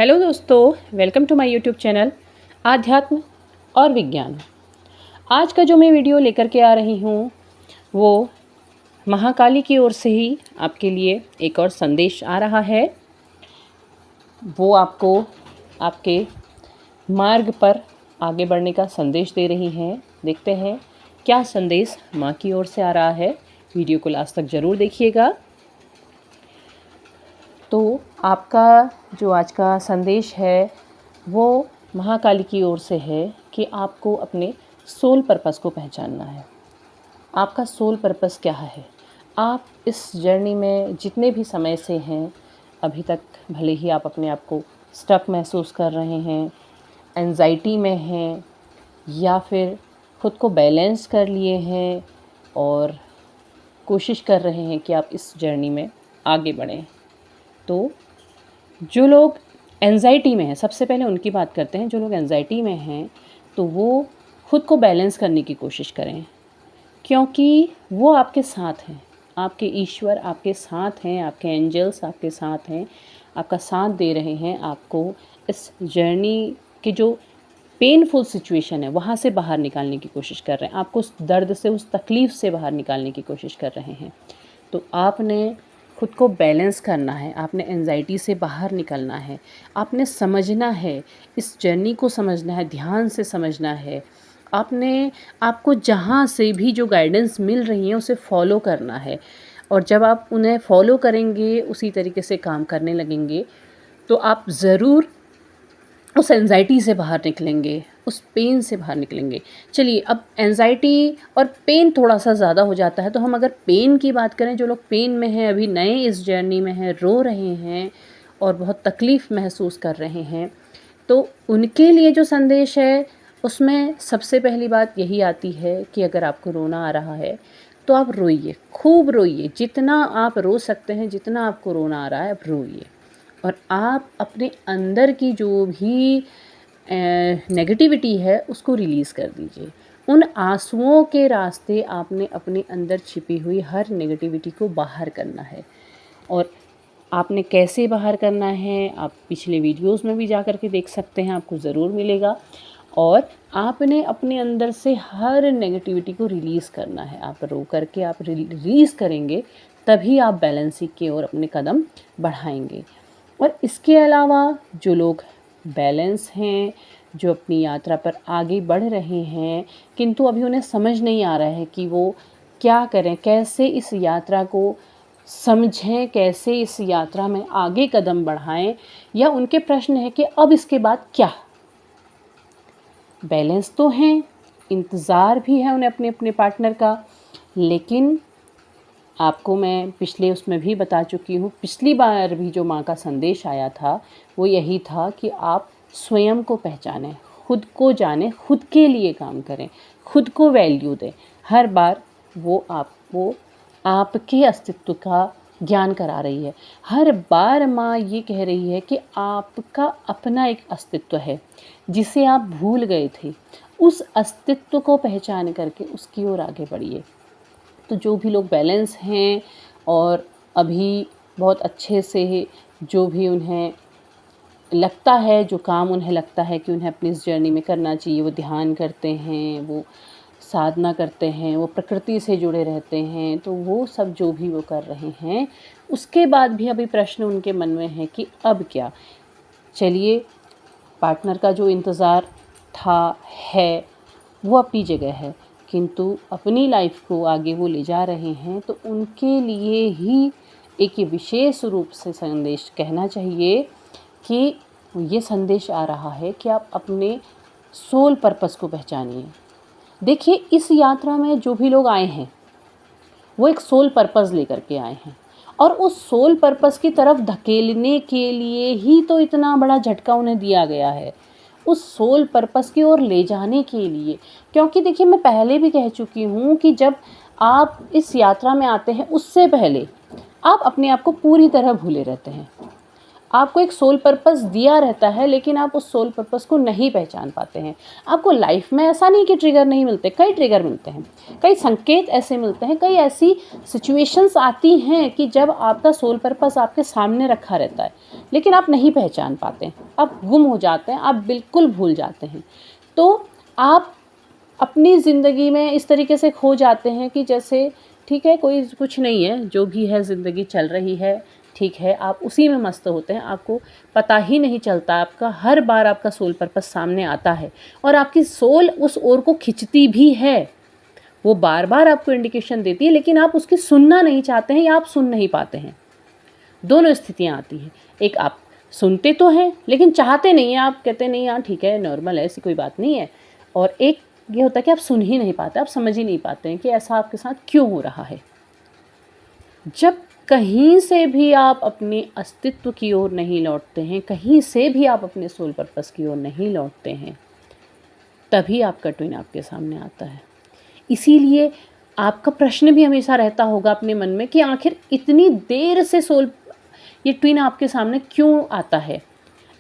Hello दोस्तों, welcome to my YouTube channel आध्यात्म और विज्ञान। आज का जो मैं वीडियो लेकर के आ रही हूँ वो महाकाली की ओर से ही आपके लिए एक और संदेश आ रहा है। वो आपको आपके मार्ग पर आगे बढ़ने का संदेश दे रही हैं। देखते हैं क्या संदेश माँ की ओर से आ रहा है। वीडियो को लास्ट तक ज़रूर देखिएगा। तो आपका जो आज का संदेश है वो महाकाली की ओर से है कि आपको अपने सोल पर्पस को पहचानना है। आपका सोल पर्पस क्या है? आप इस जर्नी में जितने भी समय से हैं, अभी तक भले ही आप अपने आप को स्टक महसूस कर रहे हैं, एंजाइटी में हैं, या फिर खुद को बैलेंस कर लिए हैं और कोशिश कर रहे हैं कि आप इस जर्नी में आगे बढ़ें। तो जो लोग एंजाइटी में हैं, सबसे पहले उनकी बात करते हैं। जो लोग एंजाइटी में हैं तो वो खुद को बैलेंस करने की कोशिश करें, क्योंकि वो आपके साथ हैं। आपके ईश्वर आपके साथ हैं, आपके एंजल्स आपके साथ हैं, आपका साथ दे रहे हैं। आपको इस जर्नी की जो पेनफुल सिचुएशन है वहाँ से बाहर निकालने की कोशिश कर रहे हैं। आपको उस दर्द से, उस तकलीफ़ से बाहर निकालने की कोशिश कर रहे हैं। तो आपने खुद को बैलेंस करना है, आपने एंजाइटी से बाहर निकलना है, आपने समझना है, इस जर्नी को समझना है, ध्यान से समझना है। आपको जहाँ से भी जो गाइडेंस मिल रही है उसे फॉलो करना है। और जब आप उन्हें फॉलो करेंगे, उसी तरीके से काम करने लगेंगे, तो आप ज़रूर उस एंजाइटी से बाहर निकलेंगे, उस पेन से बाहर निकलेंगे। चलिए, अब एंजाइटी और पेन थोड़ा सा ज़्यादा हो जाता है, तो हम अगर पेन की बात करें, जो लोग पेन में हैं, अभी नए इस जर्नी में हैं, रो रहे हैं और बहुत तकलीफ़ महसूस कर रहे हैं, तो उनके लिए जो संदेश है उसमें सबसे पहली बात यही आती है कि अगर आपको रोना आ रहा है तो आप रोइए, खूब रोइए। जितना आप रो सकते हैं, जितना आपको रोना आ रहा है, आप रोइए। और आप अपने अंदर की जो भी नेगेटिविटी है उसको रिलीज़ कर दीजिए। उन आंसुओं के रास्ते आपने अपने अंदर छिपी हुई हर नेगेटिविटी को बाहर करना है। और आपने कैसे बाहर करना है, आप पिछले वीडियोस में भी जा कर के देख सकते हैं, आपको ज़रूर मिलेगा। और आपने अपने अंदर से हर नेगेटिविटी को रिलीज़ करना है। आप रो करके आप रिलीज़ करेंगे, तभी आप बैलेंसिंग की ओर अपने कदम बढ़ाएंगे। और इसके अलावा जो लोग बैलेंस हैं, जो अपनी यात्रा पर आगे बढ़ रहे हैं, किंतु अभी उन्हें समझ नहीं आ रहा है कि वो क्या करें, कैसे इस यात्रा को समझें, कैसे इस यात्रा में आगे कदम बढ़ाएं, या उनके प्रश्न है कि अब इसके बाद क्या। बैलेंस तो हैं, इंतज़ार भी है उन्हें अपने अपने पार्टनर का, लेकिन आपको मैं पिछले उसमें भी बता चुकी हूँ, पिछली बार भी जो माँ का संदेश आया था वो यही था कि आप स्वयं को पहचानें, खुद को जानें, खुद के लिए काम करें, खुद को वैल्यू दें। हर बार वो आपको आपके अस्तित्व का ज्ञान करा रही है। हर बार माँ ये कह रही है कि आपका अपना एक अस्तित्व है जिसे आप भूल गए थे। उस अस्तित्व को पहचान करके उसकी ओर आगे बढ़िए। तो जो भी लोग बैलेंस हैं और अभी बहुत अच्छे से जो भी उन्हें लगता है, जो काम उन्हें लगता है कि उन्हें अपनी इस जर्नी में करना चाहिए, वो ध्यान करते हैं, वो साधना करते हैं, वो प्रकृति से जुड़े रहते हैं, तो वो सब जो भी वो कर रहे हैं, उसके बाद भी अभी प्रश्न उनके मन में है कि अब क्या। चलिए, पार्टनर का जो इंतज़ार था है वो अपनी जगह है, किंतु अपनी लाइफ को आगे वो ले जा रहे हैं, तो उनके लिए ही एक ये विशेष रूप से संदेश कहना चाहिए कि ये संदेश आ रहा है कि आप अपने सोल पर्पस को पहचानिए। देखिए, इस यात्रा में जो भी लोग आए हैं वो एक सोल पर्पस लेकर के आए हैं, और उस सोल पर्पस की तरफ धकेलने के लिए ही तो इतना बड़ा झटका उन्हें दिया गया है, उस सोल पर्पस की ओर ले जाने के लिए। क्योंकि देखिए, मैं पहले भी कह चुकी हूँ कि जब आप इस यात्रा में आते हैं उससे पहले आप अपने आप को पूरी तरह भूले रहते हैं। आपको एक सोल पर्पस दिया रहता है, लेकिन आप उस सोल पर्पस को नहीं पहचान पाते हैं। आपको लाइफ में ऐसा नहीं कि ट्रिगर नहीं मिलते, कई ट्रिगर मिलते हैं, कई संकेत ऐसे मिलते हैं, कई ऐसी सिचुएशंस आती हैं कि जब आपका सोल पर्पस आपके सामने रखा रहता है, लेकिन आप नहीं पहचान पाते, आप गुम हो जाते हैं, आप बिल्कुल भूल जाते हैं। तो आप अपनी ज़िंदगी में इस तरीके से खो जाते हैं कि जैसे ठीक है, कोई कुछ नहीं है, जो भी है ज़िंदगी चल रही है, ठीक है, आप उसी में मस्त होते हैं, आपको पता ही नहीं चलता, आपका हर बार आपका सोल पर्पस सामने आता है और आपकी सोल उस ओर को खिंचती भी है, वो बार बार आपको इंडिकेशन देती है, लेकिन आप उसकी सुनना नहीं चाहते हैं या आप सुन नहीं पाते हैं। दोनों स्थितियाँ आती हैं, एक आप सुनते तो हैं लेकिन चाहते नहीं हैं, आप कहते नहीं हाँ ठीक है, नॉर्मल है, ऐसी कोई बात नहीं है, और एक ये होता है कि आप सुन ही नहीं पाते, आप समझ ही नहीं पाते हैं कि ऐसा आपके साथ क्यों हो रहा है। जब कहीं से भी आप अपने अस्तित्व की ओर नहीं लौटते हैं, कहीं से भी आप अपने सोल पर्पस की ओर नहीं लौटते हैं, तभी आपका ट्विन आपके सामने आता है। इसीलिए आपका प्रश्न भी हमेशा रहता होगा अपने मन में कि आखिर इतनी देर से ये ट्विन आपके सामने क्यों आता है,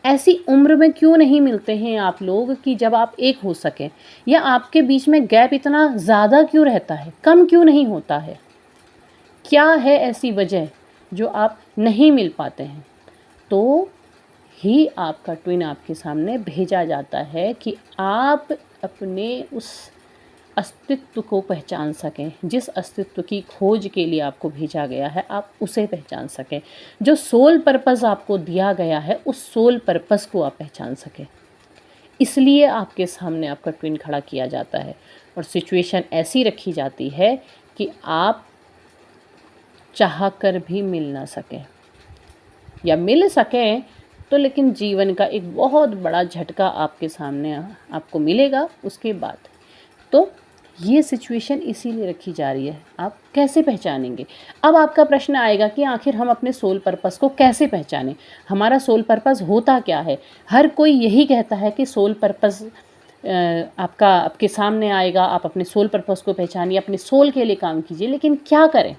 ऐसी उम्र में क्यों नहीं मिलते हैं आप लोग कि जब आप एक हो सकें, या आपके बीच में गैप इतना ज़्यादा क्यों रहता है, कम क्यों नहीं होता है, क्या है ऐसी वजह जो आप नहीं मिल पाते हैं। तो ही आपका ट्विन आपके सामने भेजा जाता है कि आप अपने उस अस्तित्व को पहचान सकें, जिस अस्तित्व की खोज के लिए आपको भेजा गया है आप उसे पहचान सकें, जो सोल पर्पस आपको दिया गया है उस सोल पर्पस को आप पहचान सकें। इसलिए आपके सामने आपका ट्विन खड़ा किया जाता है और सिचुएशन ऐसी रखी जाती है कि आप चाह कर भी मिल ना सकें, या मिल सकें तो लेकिन जीवन का एक बहुत बड़ा झटका आपके सामने आपको मिलेगा उसके बाद। तो ये सिचुएशन इसीलिए रखी जा रही है, आप कैसे पहचानेंगे। अब आपका प्रश्न आएगा कि आखिर हम अपने सोल पर्पस को कैसे पहचानें, हमारा सोल पर्पस होता क्या है। हर कोई यही कहता है कि सोल पर्पस आपके सामने आएगा, आप अपने सोल पर्पस को पहचानिए, अपने सोल के लिए काम कीजिए, लेकिन क्या करें,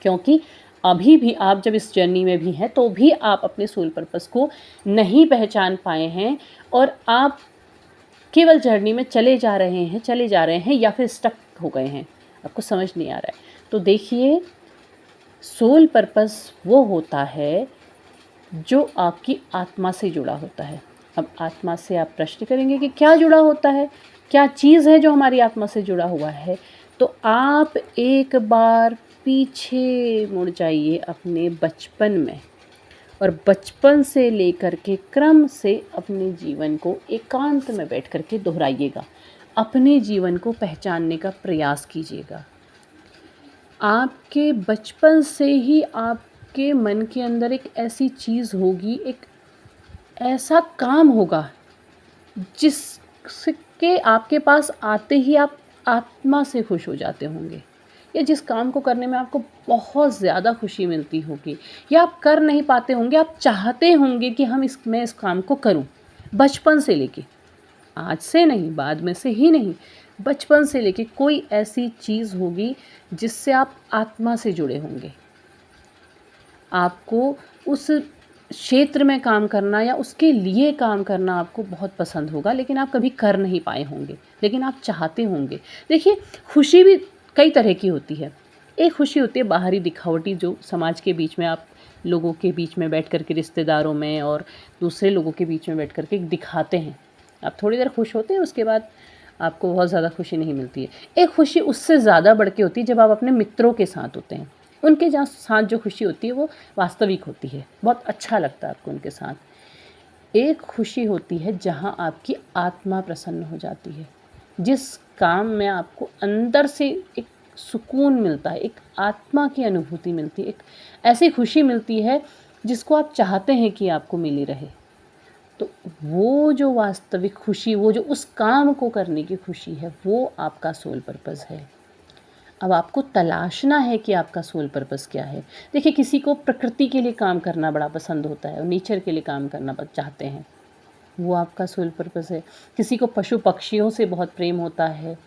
क्योंकि अभी भी आप जब इस जर्नी में भी हैं तो भी आप अपने सोल पर्पस को नहीं पहचान पाए हैं और आप केवल जर्नी में चले जा रहे हैं या फिर स्टक हो गए हैं, आपको समझ नहीं आ रहा है। तो देखिए, सोल पर्पस वो होता है जो आपकी आत्मा से जुड़ा होता है। अब आत्मा से आप प्रश्न करेंगे कि क्या जुड़ा होता है, क्या चीज़ है जो हमारी आत्मा से जुड़ा हुआ है। तो आप एक बार पीछे मुड़ जाइए अपने बचपन में, और बचपन से लेकर के क्रम से अपने जीवन को एकांत में बैठ कर के दोहराइएगा, अपने जीवन को पहचानने का प्रयास कीजिएगा। आपके बचपन से ही आपके मन के अंदर एक ऐसी चीज़ होगी, एक ऐसा काम होगा जिसके आपके पास आते ही आप आत्मा से खुश हो जाते होंगे, या जिस काम को करने में आपको बहुत ज़्यादा खुशी मिलती होगी, या आप कर नहीं पाते होंगे, आप चाहते होंगे कि मैं इस काम को करूं। बचपन से लेके, आज से नहीं, बाद में से ही नहीं, बचपन से लेके कोई ऐसी चीज़ होगी जिससे आप आत्मा से जुड़े होंगे। आपको उस क्षेत्र में काम करना या उसके लिए काम करना आपको बहुत पसंद होगा, लेकिन आप कभी कर नहीं पाए होंगे, लेकिन आप चाहते होंगे। देखिए, खुशी भी कई तरह की होती है। एक खुशी होती है बाहरी दिखावटी, जो समाज के बीच में आप लोगों के बीच में बैठ कर के, रिश्तेदारों में और दूसरे लोगों के बीच में बैठ कर के दिखाते हैं। आप थोड़ी देर खुश होते हैं, उसके बाद आपको बहुत ज़्यादा खुशी नहीं मिलती है। एक खुशी उससे ज़्यादा बढ़ के होती है जब आप अपने मित्रों के साथ होते हैं, उनके साथ जो खुशी होती है वो वास्तविक होती है, बहुत अच्छा लगता है आपको उनके साथ। एक खुशी होती है जहाँ आपकी आत्मा प्रसन्न हो जाती है, जिस काम में आपको अंदर से एक सुकून मिलता है, एक आत्मा की अनुभूति मिलती है, एक ऐसी खुशी मिलती है जिसको आप चाहते हैं कि आपको मिली रहे। तो वो जो वास्तविक खुशी, वो जो उस काम को करने की खुशी है, वो आपका सोल पर्पस है। अब आपको तलाशना है कि आपका सोल पर्पस क्या है। देखिए, किसी को प्रकृति के लिए काम करना बड़ा पसंद होता है और नेचर के लिए काम करना चाहते हैं, वो आपका सोल पर्पस है। किसी को पशु पक्षियों से बहुत प्रेम होता है,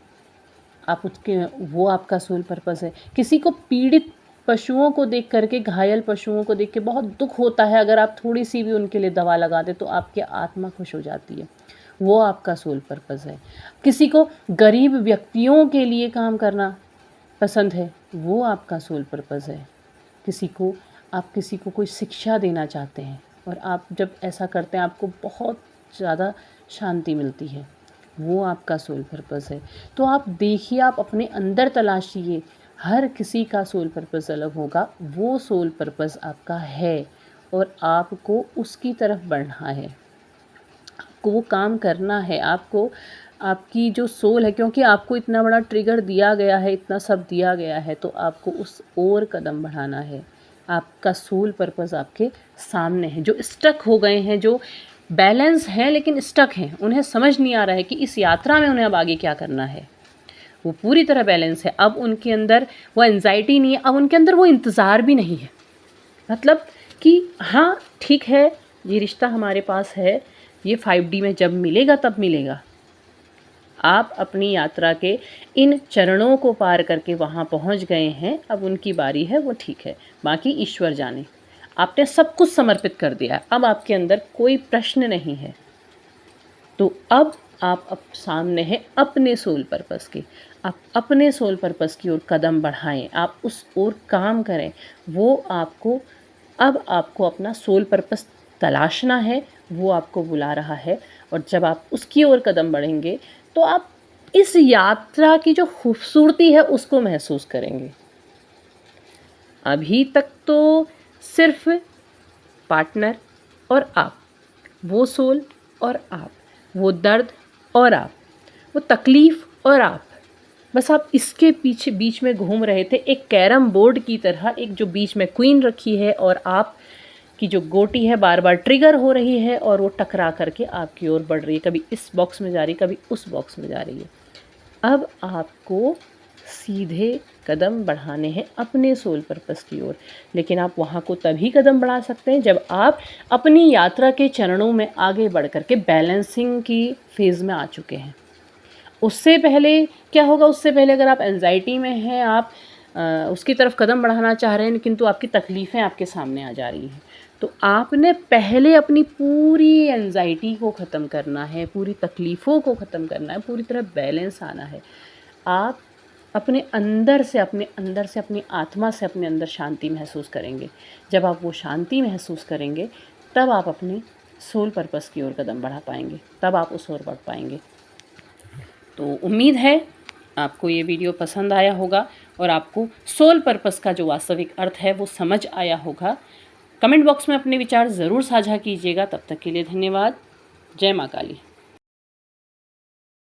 वो आपका सोल पर्पस है। किसी को पीड़ित पशुओं को देख करके, घायल पशुओं को देख के बहुत दुख होता है। अगर आप थोड़ी सी भी उनके लिए दवा लगा दें तो आपकी आत्मा खुश हो जाती है। वो आपका सोल पर्पस है। किसी को गरीब व्यक्तियों के लिए काम करना पसंद है, वो आपका सोल पर्पस है। आप किसी को कोई शिक्षा देना चाहते हैं और आप जब ऐसा करते हैं आपको बहुत ज़्यादा शांति मिलती है, वो आपका सोल पर्पस है। तो आप देखिए, आप अपने अंदर तलाशिए, हर किसी का सोल पर्पस अलग होगा। वो सोल पर्पस आपका है और आपको उसकी तरफ बढ़ना है, आपको वो काम करना है। आपको आपकी जो सोल है, क्योंकि आपको इतना बड़ा ट्रिगर दिया गया है, इतना सब दिया गया है, तो आपको उस ओर कदम बढ़ाना है। आपका सोल पर्पस आपके सामने है। जो स्टक हो गए हैं, जो बैलेंस हैं लेकिन स्टक हैं, उन्हें समझ नहीं आ रहा है कि इस यात्रा में उन्हें अब आगे क्या करना है। वो पूरी तरह बैलेंस है। अब उनके अंदर वो एंजाइटी नहीं है, अब उनके अंदर वो इंतज़ार भी नहीं है। मतलब कि हाँ ठीक है, ये रिश्ता हमारे पास है, ये 5D में जब मिलेगा तब मिलेगा। आप अपनी यात्रा के इन चरणों को पार करके वहाँ पहुँच गए हैं, अब उनकी बारी है, वो ठीक है, बाकी ईश्वर जाने। आपने सब कुछ समर्पित कर दिया, अब आपके अंदर कोई प्रश्न नहीं है। तो अब आप सामने हैं अपने सोल पर्पस के। आप अपने सोल पर्पस की ओर कदम बढ़ाएं, आप उस ओर काम करें। अब आपको अपना सोल पर्पस तलाशना है, वो आपको बुला रहा है। और जब आप उसकी ओर कदम बढ़ेंगे तो आप इस यात्रा की जो खूबसूरती है उसको महसूस करेंगे। अभी तक तो सिर्फ पार्टनर और आप, वो सोल और आप, वो दर्द और आप, वो तकलीफ़ और आप, बस आप इसके पीछे बीच में घूम रहे थे, एक कैरम बोर्ड की तरह। एक जो बीच में क्वीन रखी है और आप की जो गोटी है बार बार ट्रिगर हो रही है और वो टकरा करके आपकी ओर बढ़ रही है, कभी इस बॉक्स में जा रही है, कभी उस बॉक्स में जा रही है। अब आपको सीधे कदम बढ़ाने हैं अपने सोल पर्पस की ओर। लेकिन आप वहाँ को तभी कदम बढ़ा सकते हैं जब आप अपनी यात्रा के चरणों में आगे बढ़ कर के बैलेंसिंग की फेज़ में आ चुके हैं। उससे पहले क्या होगा? उससे पहले अगर आप एंजाइटी में हैं, आप उसकी तरफ कदम बढ़ाना चाह रहे हैं किंतु आपकी तकलीफ़ें आपके सामने आ जा रही हैं, तो आपने पहले अपनी पूरी एंजाइटी को ख़त्म करना है, पूरी तकलीफ़ों को ख़त्म करना है, पूरी तरह बैलेंस आना है। आप अपने अंदर से अपनी आत्मा से अपने अंदर शांति महसूस करेंगे। जब आप वो शांति महसूस करेंगे तब आप अपने सोल पर्पस की ओर कदम बढ़ा पाएंगे, तब आप उस ओर बढ़ पाएंगे। तो उम्मीद है आपको ये वीडियो पसंद आया होगा और आपको सोल पर्पस का जो वास्तविक अर्थ है वो समझ आया होगा। कमेंट बॉक्स में अपने विचार ज़रूर साझा कीजिएगा। तब तक के लिए धन्यवाद। जय माँ काली।